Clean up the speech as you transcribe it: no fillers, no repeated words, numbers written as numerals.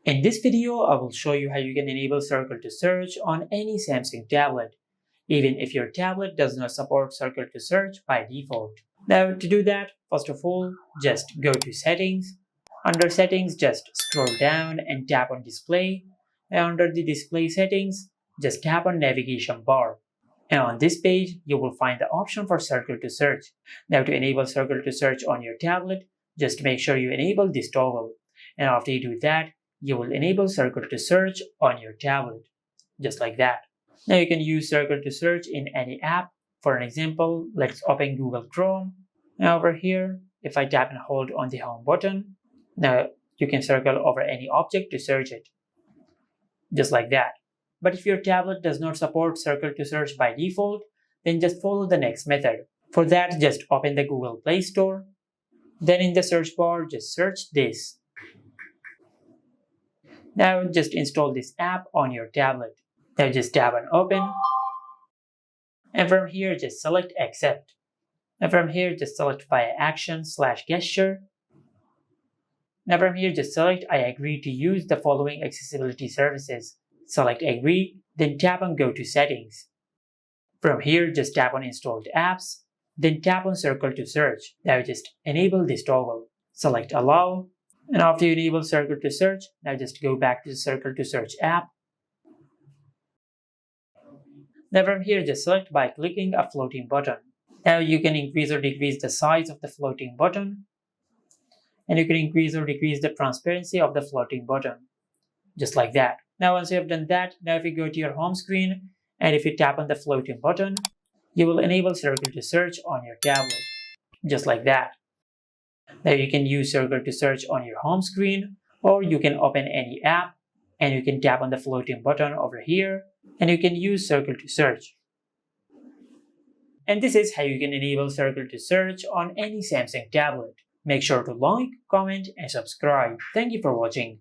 In this video, I will show you how you can enable Circle to Search on any Samsung tablet, even if your tablet does not support Circle to Search by default. Now, to do that, first of all, just go to Settings. Under Settings, just scroll down and tap on Display. And under the Display settings, just tap on Navigation bar. And on this page, you will find the option for Circle to Search. Now, to enable Circle to Search on your tablet, just make sure you enable this toggle. And after you do that, you will enable Circle to Search on your tablet, just like that. Now you can use Circle to Search in any app. For an example, let's open Google Chrome. Now over here, if I tap and hold on the home button, now you can circle over any object to search it, just like that. But if your tablet does not support Circle to Search by default, then just follow the next method. For that, just open the Google Play Store. Then in the search bar, just search this. Now just install this app on your tablet. Now just tap on Open. And from here, just select Accept. Now from here, just select Via Action/Gesture. Now from here, just select I agree to use the following accessibility services. Select Agree, then tap on Go to Settings. From here, just tap on Installed Apps, then tap on Circle to Search. Now just enable this toggle. Select Allow, and after you enable Circle to Search, now just go back to the Circle to Search app. Now from here, just select by clicking a floating button. Now you can increase or decrease the size of the floating button, and you can increase or decrease the transparency of the floating button, just like that. Now once you have done that, now if you go to your home screen, and if you tap on the floating button, you will enable Circle to Search on your tablet, just like that. Now you can use Circle to Search on your home screen, or you can open any app and you can tap on the floating button over here and you can use Circle to Search. And this is how you can enable Circle to Search on any Samsung tablet. Make sure to like, comment and subscribe. Thank you for watching.